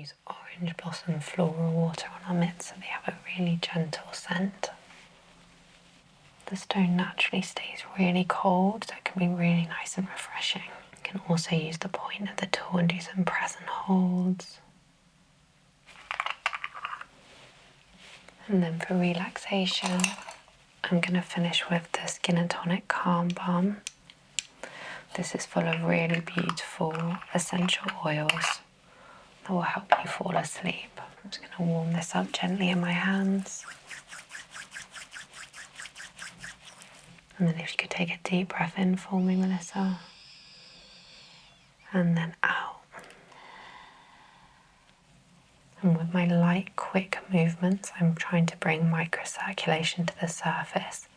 use orange blossom floral water on our mitts so they have a really gentle scent. The stone naturally stays really cold, so it can be really nice and refreshing. You can also use the point of the tool and do some press and holds. And then for relaxation, I'm going to finish with the Skin and Tonic Calm Balm. This is full of really beautiful essential oils that will help you fall asleep. I'm just going to warm this up gently in my hands. And then if you could take a deep breath in for me, Melissa. And then out. And with my light, quick movements, I'm trying to bring microcirculation to the surface.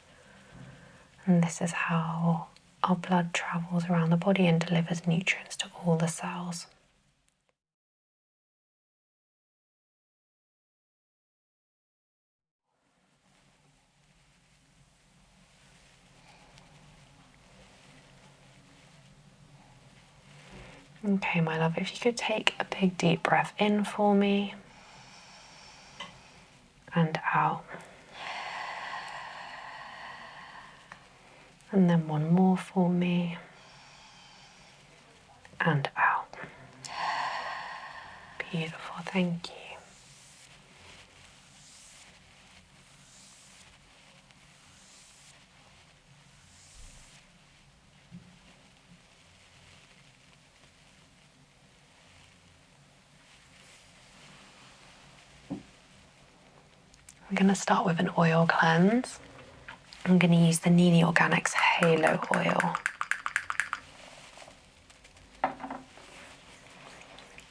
And this is how our blood travels around the body and delivers nutrients to all the cells. Okay, my love, if you could take a big deep breath in for me and out. And then one more for me and out. Beautiful, thank you. I'm going to start with an oil cleanse. I'm going to use the Nini Organics Halo Oil.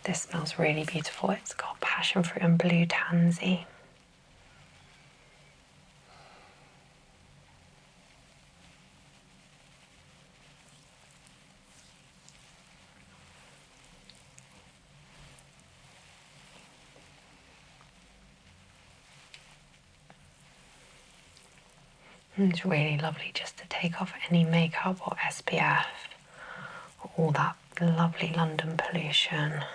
This smells really beautiful. It's got passion fruit and blue tansy. And it's really lovely just to take off any makeup or SPF or all that lovely London pollution.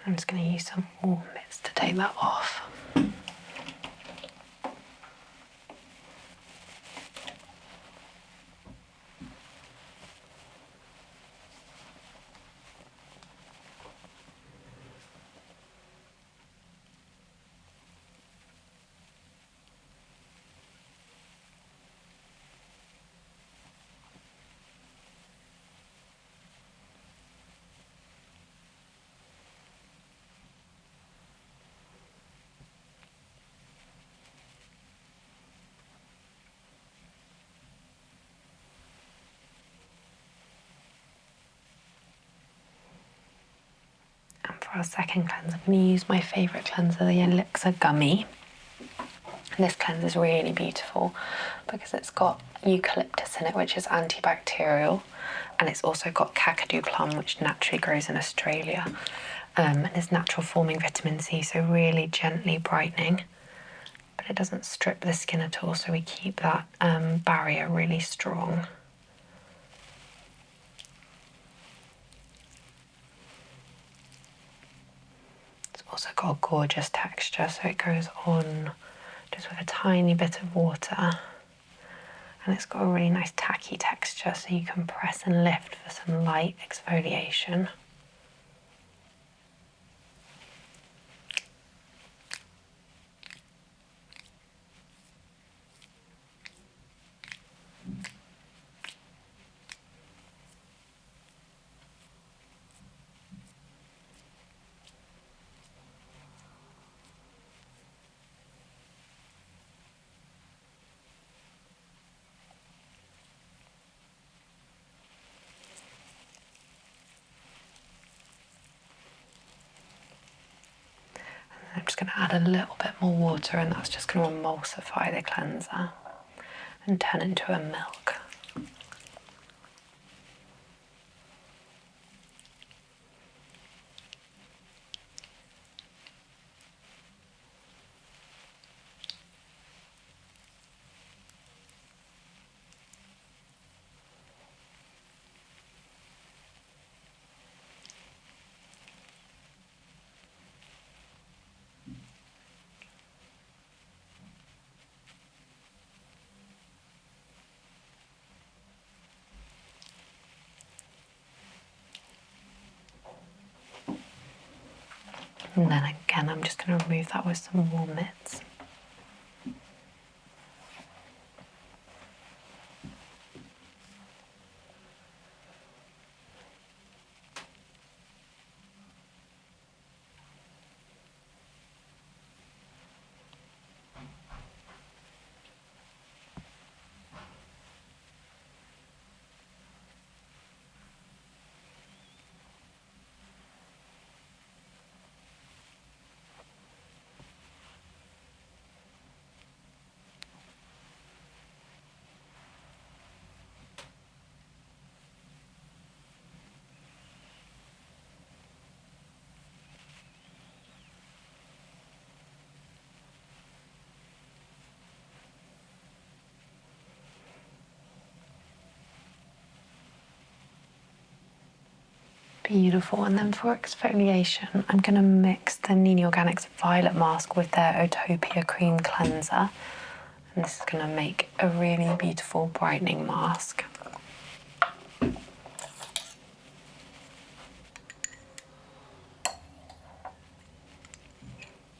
I'm just going to use some warm mitts to take that off. For our second cleanse, I'm going to use my favourite cleanser, the Elixir Gummy. This cleanse is really beautiful because it's got eucalyptus in it, which is antibacterial, and it's also got kakadu plum, which naturally grows in Australia, and is natural forming vitamin C, so really gently brightening. But it doesn't strip the skin at all, so we keep that barrier really strong. Also got a gorgeous texture, so it goes on just with a tiny bit of water, and it's got a really nice tacky texture, so you can press and lift for some light exfoliation. just going to add a little bit more water, and that's just going to emulsify the cleanser and turn into a milk. And then again, I'm just going to remove that with some warm mitts. Beautiful. And then for exfoliation, I'm going to mix the Nini Organics Violet Mask with their Utopia Cream Cleanser. And this is going to make a really beautiful brightening mask.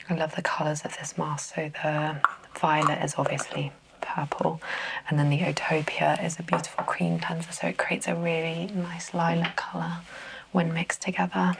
I love the colours of this mask. So the violet is obviously purple, and then the Utopia is a beautiful cream cleanser, so it creates a really nice lilac colour when mixed together.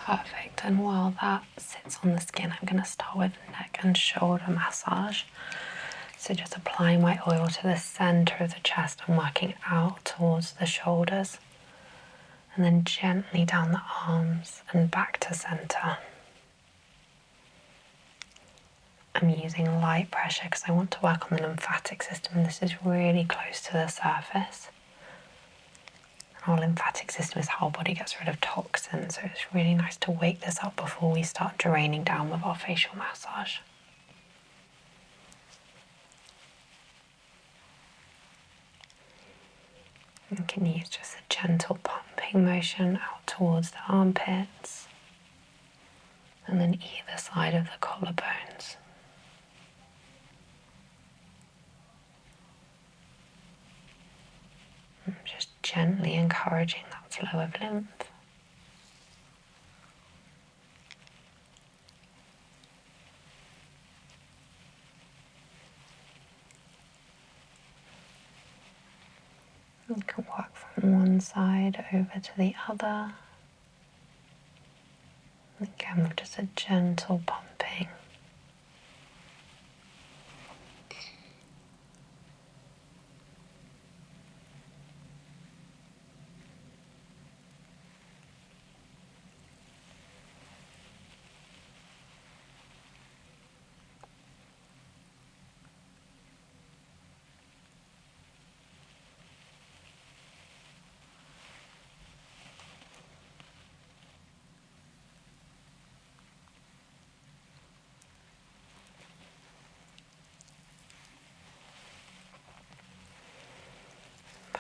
Perfect. And while that sits on the skin, I'm going to start with neck and shoulder massage. So just applying my oil to the centre of the chest and working out towards the shoulders, and then gently down the arms and back to centre. I'm using light pressure because I want to work on the lymphatic system. This is really close to the surface. Our lymphatic system is how our body gets rid of toxins, so it's really nice to wake this up before we start draining down with our facial massage. You can use just a gentle pumping motion out towards the armpits and then either side of the collarbones. Just gently encouraging that flow of lymph. You can work from one side over to the other. Again, with just a gentle pumping.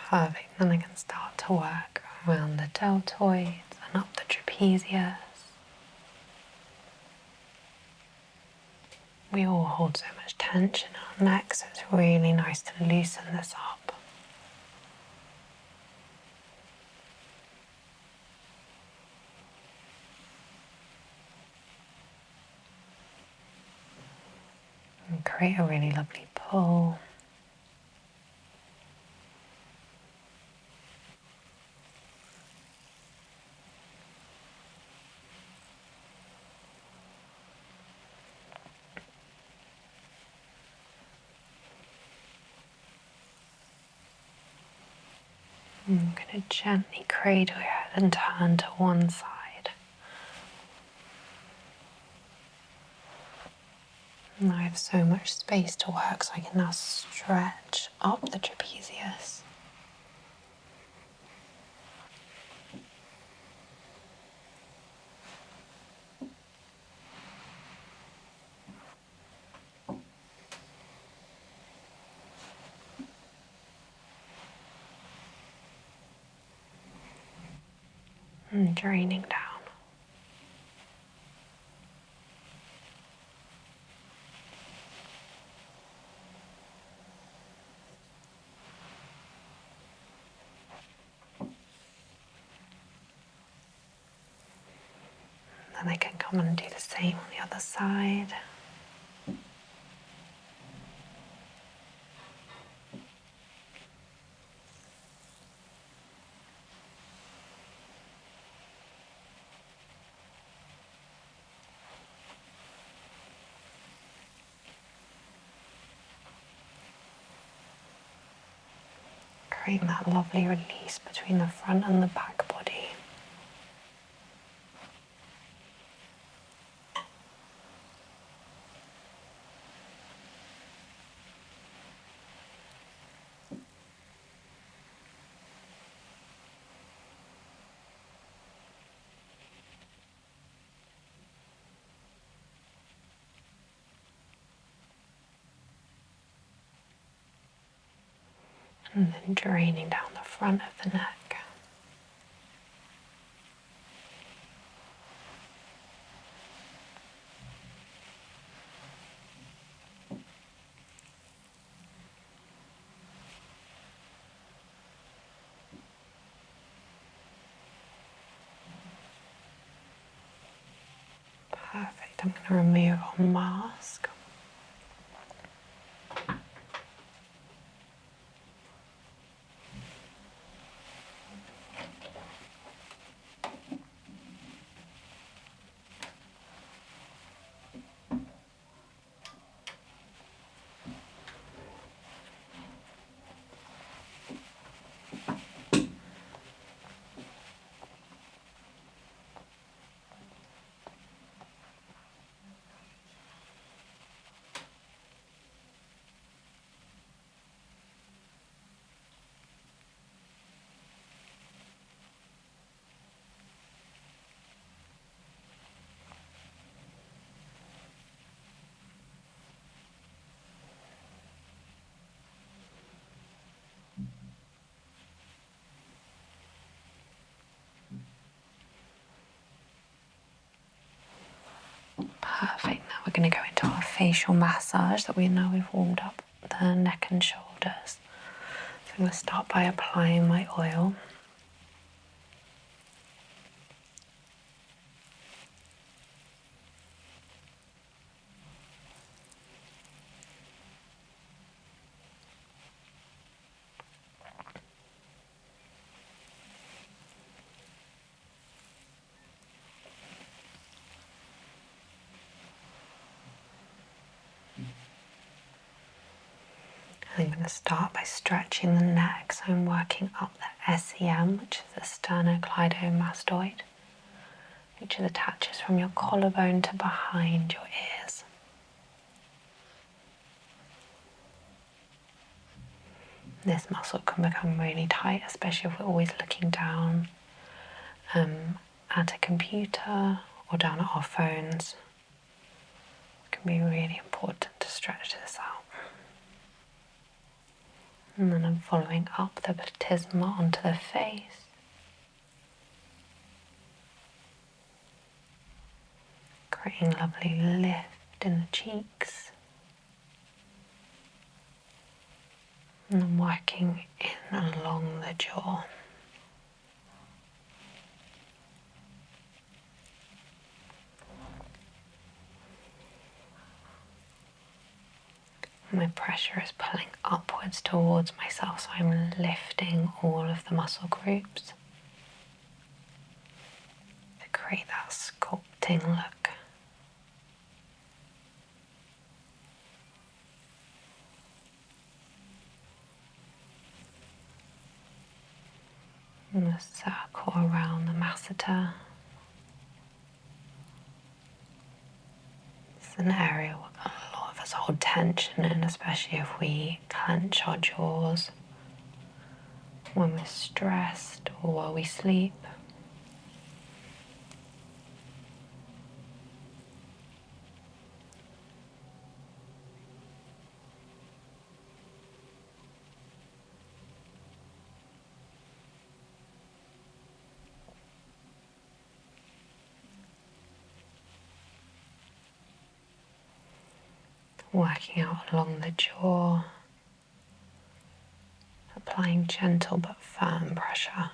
Perfect. Then I can start to work around the deltoids and up the trapezius. We all hold so much tension in our neck, so it's really nice to loosen this up. And create a really lovely pull. I'm going to gently cradle your head and turn to one side. And I have so much space to work, so I can now stretch up the trapezius. And draining down. Then I can come and do the same on the other side. Creating that lovely release between the front and the back body. And then draining down the front of the neck. Perfect. I'm going to remove our mask. Perfect. Now we're going to go into our facial massage that we've warmed up the neck and shoulders. So I'm going to start by applying my oil. going to start by stretching the neck. So I'm working up the SEM, which is the sternocleidomastoid, which attaches from your collarbone to behind your ears. This muscle can become really tight, especially if we're always looking down at a computer or down at our phones. It can be really important to stretch this out. And then I'm following up the platysma onto the face. Creating a lovely lift in the cheeks. And then working in along the jaw. My pressure is pulling upwards towards myself, so I'm lifting all of the muscle groups to create that sculpting look. And a circle around the masseter. It's an area where a lot of us hold tension in, especially if we clench our jaws when we're stressed or while we sleep. Working out along the jaw, applying gentle but firm pressure.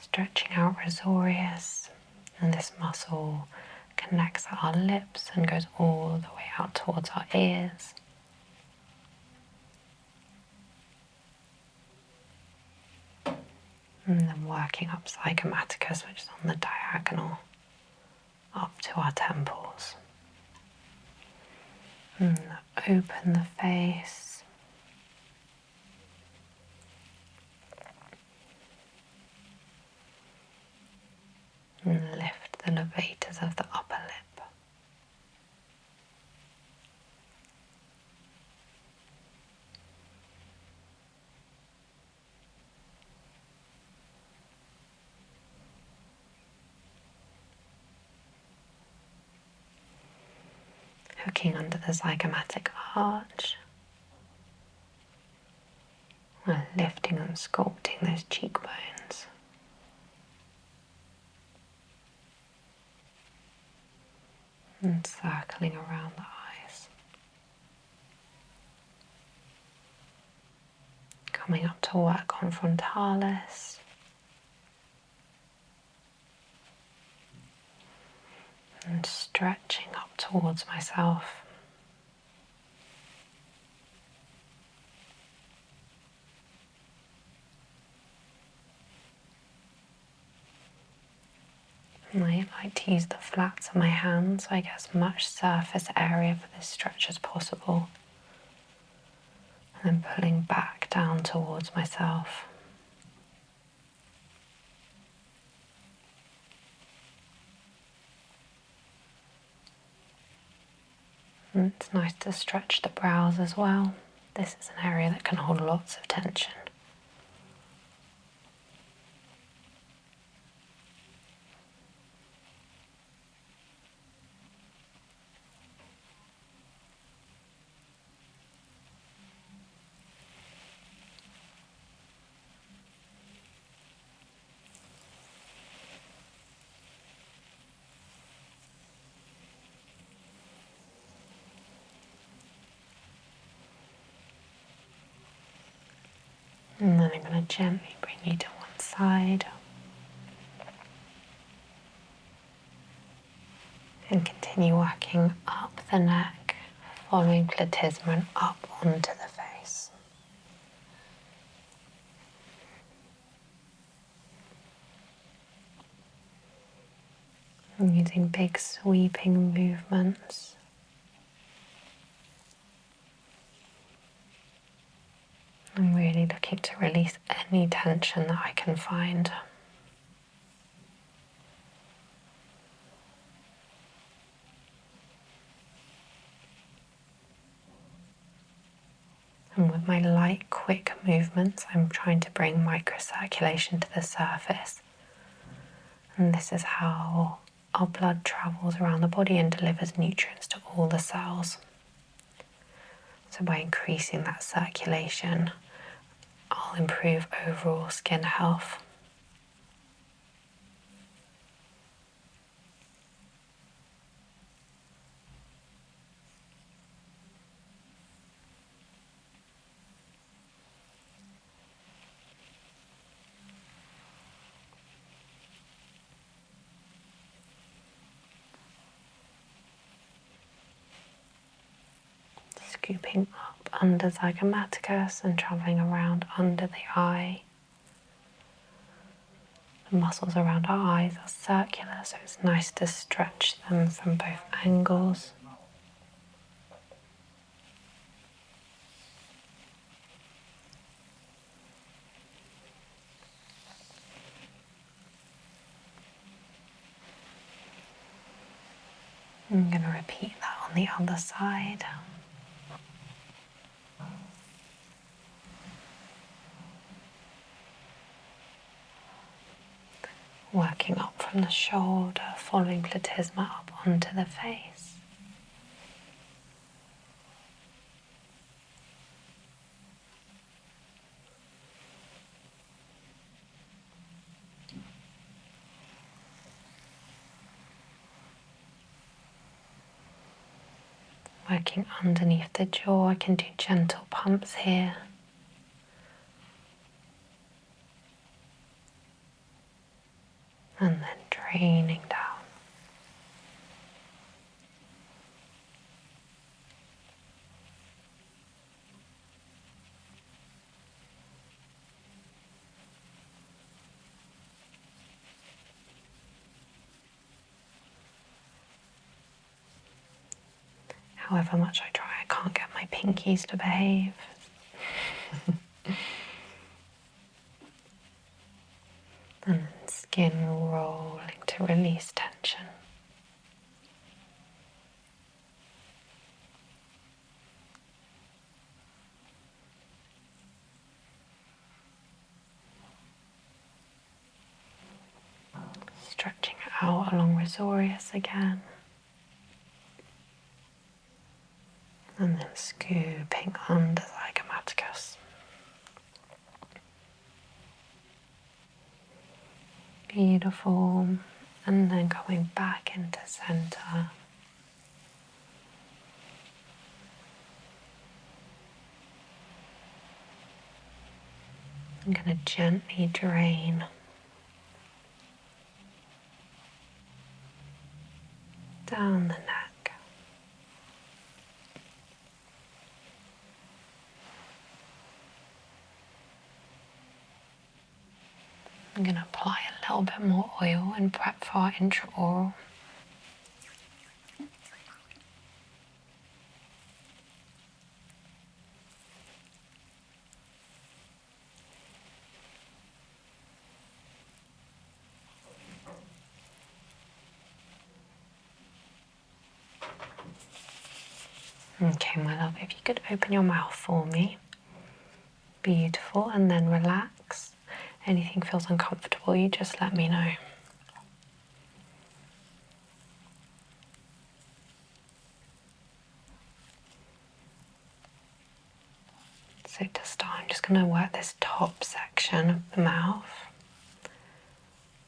Stretching out risorius, and this muscle connects at our lips and goes all the way out towards our ears. And then working up zygomaticus, which is on the diagonal, up to our temples. And open the face. And lift the levators of the upper lip. Hooking under the zygomatic arch. We're lifting and sculpting those cheekbones. And circling around the eyes. Coming up to work on frontalis. And stretching up towards myself. I like to use the flats of my hands so I get as much surface area for this stretch as possible. And then pulling back down towards myself. And it's nice to stretch the brows as well. This is an area that can hold lots of tension. And then I'm going to gently bring you to one side. And continue working up the neck, following platysma and up onto the face. I'm using big sweeping movements. I'm really looking to release any tension that I can find. And with my light, quick movements, I'm trying to bring microcirculation to the surface. And this is how our blood travels around the body and delivers nutrients to all the cells. So by increasing that circulation, I'll improve overall skin health. Scooping up under zygomaticus and travelling around under the eye. The muscles around our eyes are circular, so it's nice to stretch them from both angles. I'm going to repeat that on the other side. Working up from the shoulder, following platysma up onto the face. Working underneath the jaw, I can do gentle pumps here. And then draining down. However much I try, I can't get my pinkies to behave. And then skin rolling to release tension. Stretching out along Risorius again. And then scooping under zygomaticus. Beautiful. And then coming back into center. I'm going to gently drain down the neck. I'm going to apply a little bit more oil and prep for our intraoral. Okay, my love, if you could open your mouth for me. Beautiful, and then relax. Anything feels uncomfortable, you just let me know. So to start, I'm just going to work this top section of the mouth.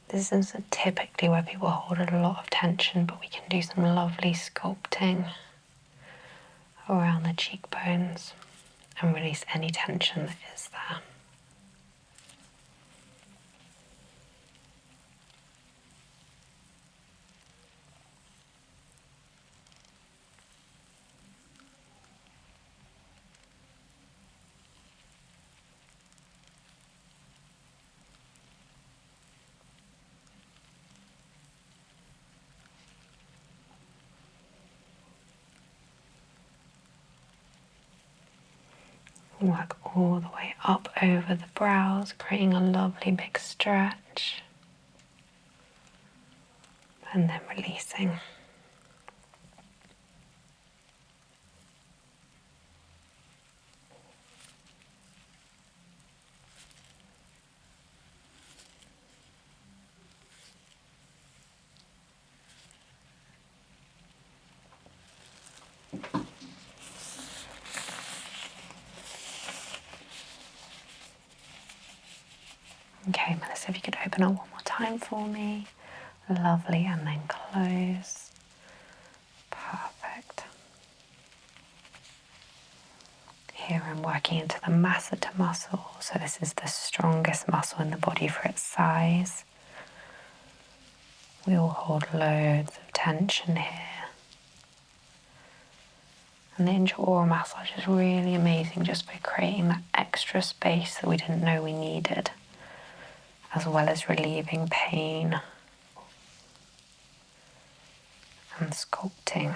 This isn't typically where people hold a lot of tension, but we can do some lovely sculpting around the cheekbones and release any tension that is there. Work all the way up over the brows, creating a lovely big stretch. And then releasing. Okay, Melissa, if you could open up one more time for me. Lovely, and then close. Perfect. Here I'm working into the masseter muscle. So this is the strongest muscle in the body for its size. We all hold loads of tension here. And the intraoral massage is really amazing just by creating that extra space that we didn't know we needed, as well as relieving pain and sculpting.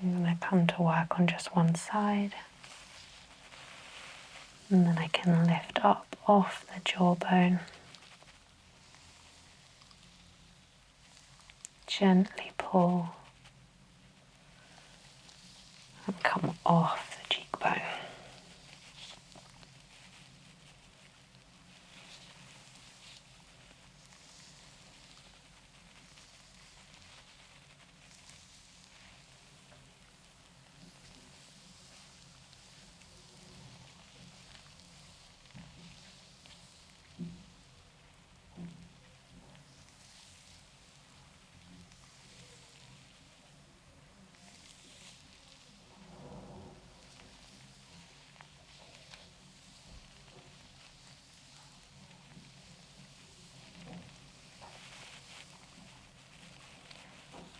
I'm going to come to work on just one side. And then I can lift up off the jawbone. Gently pull and come off the cheekbone.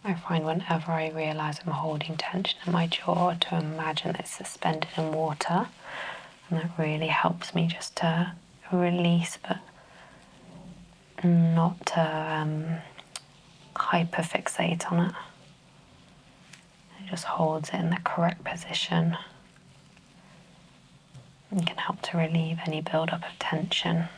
I find whenever I realise I'm holding tension in my jaw to imagine it's suspended in water, and that really helps me just to release, but not to hyperfixate on it. It just holds it in the correct position and can help to relieve any build-up of tension.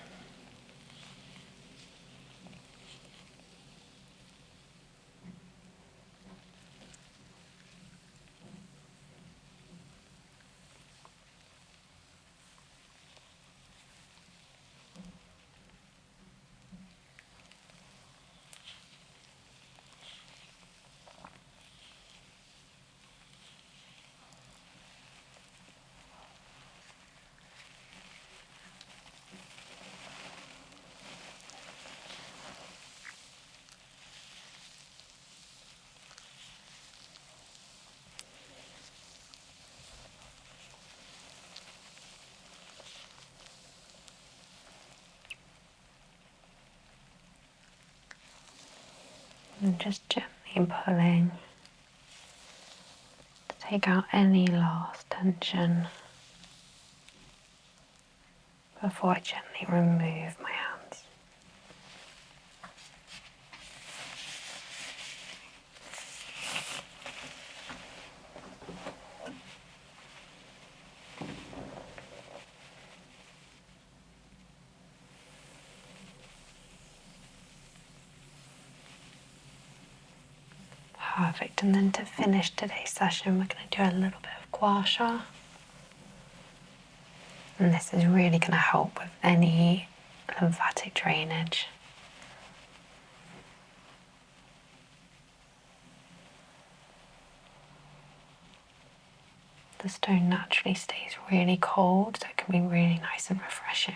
And just gently pulling to take out any last tension before I gently remove my hands. Perfect, and then to finish today's session, we're going to do a little bit of Gua sha. And this is really going to help with any lymphatic drainage. The stone naturally stays really cold, so it can be really nice and refreshing.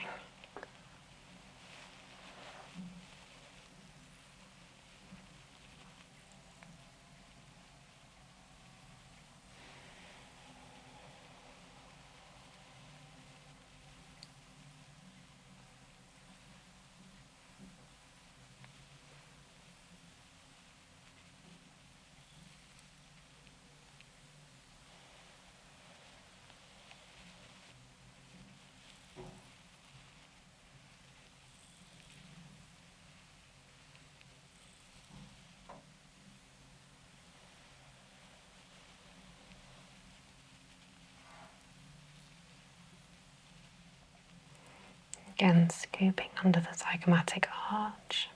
Again, scooping under the zygomatic arch.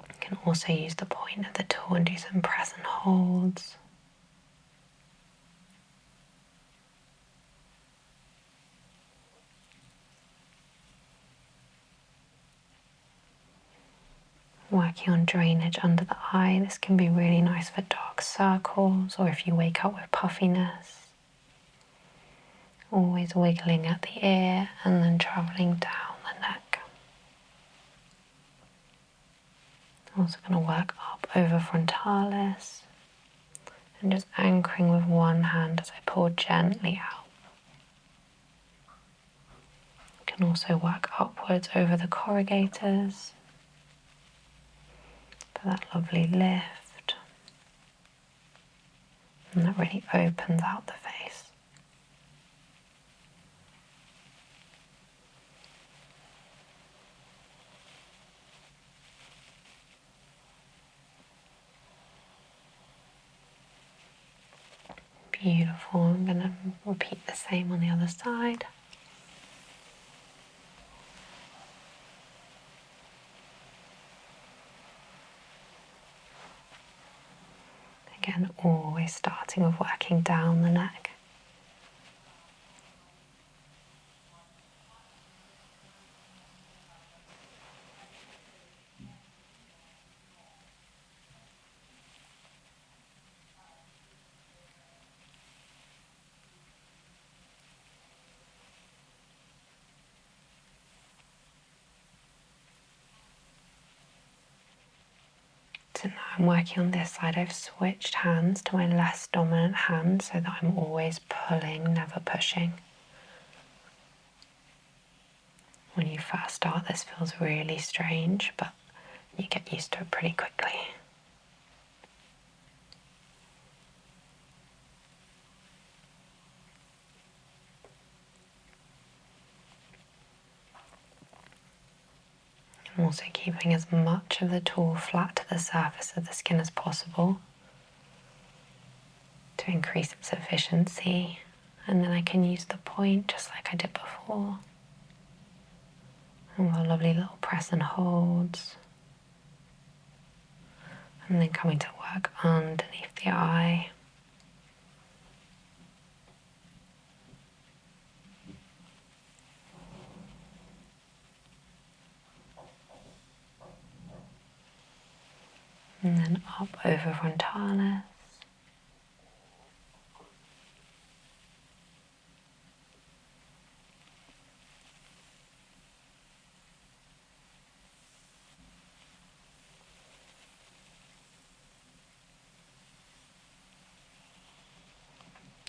You can also use the point of the tool and do some press and holds. Working on drainage under the eye. This can be really nice for dark circles or if you wake up with puffiness. Always wiggling at the ear and then travelling down the neck. Also going to work up over frontalis and just anchoring with one hand as I pull gently out. You can also work upwards over the corrugators for that lovely lift. And that really opens out the face. Beautiful. I'm going to repeat the same on the other side. Again, always starting with working down the neck. So now I'm working on this side. I've switched hands to my less dominant hand so that I'm always pulling, never pushing. When you first start, this feels really strange, but you get used to it pretty quickly. I'm also keeping as much of the tool flat to the surface of the skin as possible to increase its efficiency. And then I can use the point just like I did before. And with lovely little press and holds. And then coming to work underneath the eye. And then up over frontalis.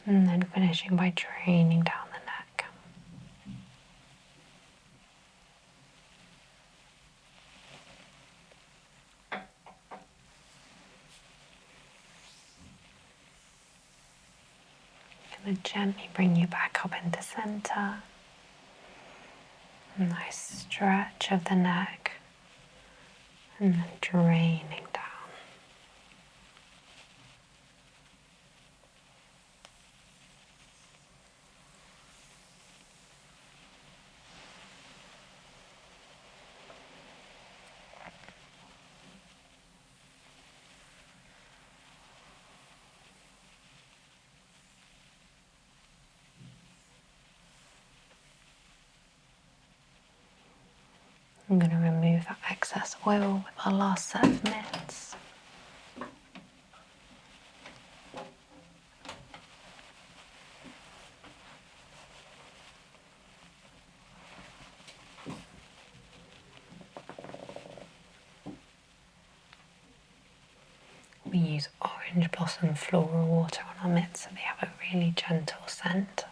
And then finishing by draining down the neck. Going to gently bring you back up into center. Nice stretch of the neck. And then draining down. I'm going to remove that excess oil with our last set of mitts. We use orange blossom floral water on our mitts so they have a really gentle scent.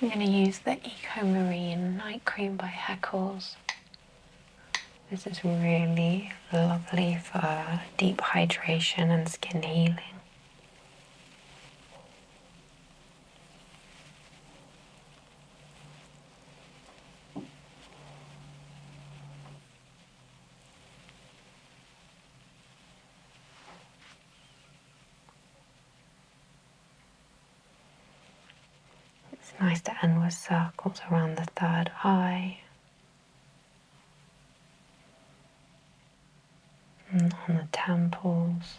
I'm going to use the Eco Marine Night Cream by Heckles. This is really lovely for deep hydration and skin healing. It's nice to end with circles around the third eye and on the temples.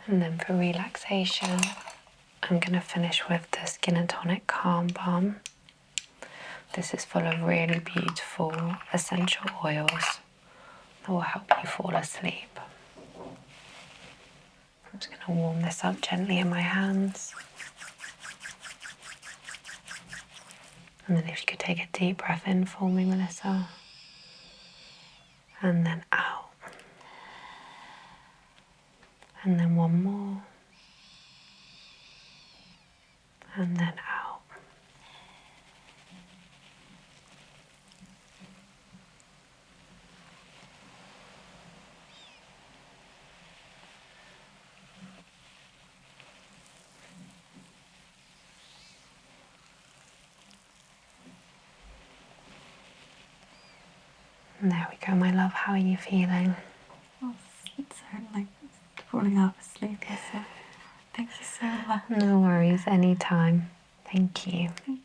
And then for relaxation, I'm going to finish with the Skin and Tonic Calm Balm. This is full of really beautiful essential oils that will help you fall asleep. I'm just going to warm this up gently in my hands. And then if you could take a deep breath in for me, Melissa. And then out. And then one more. And then out. And there we go, my love. How are you feeling? Oh, it's like falling off asleep. So thank you so much. No worries, anytime. Thank you. Thank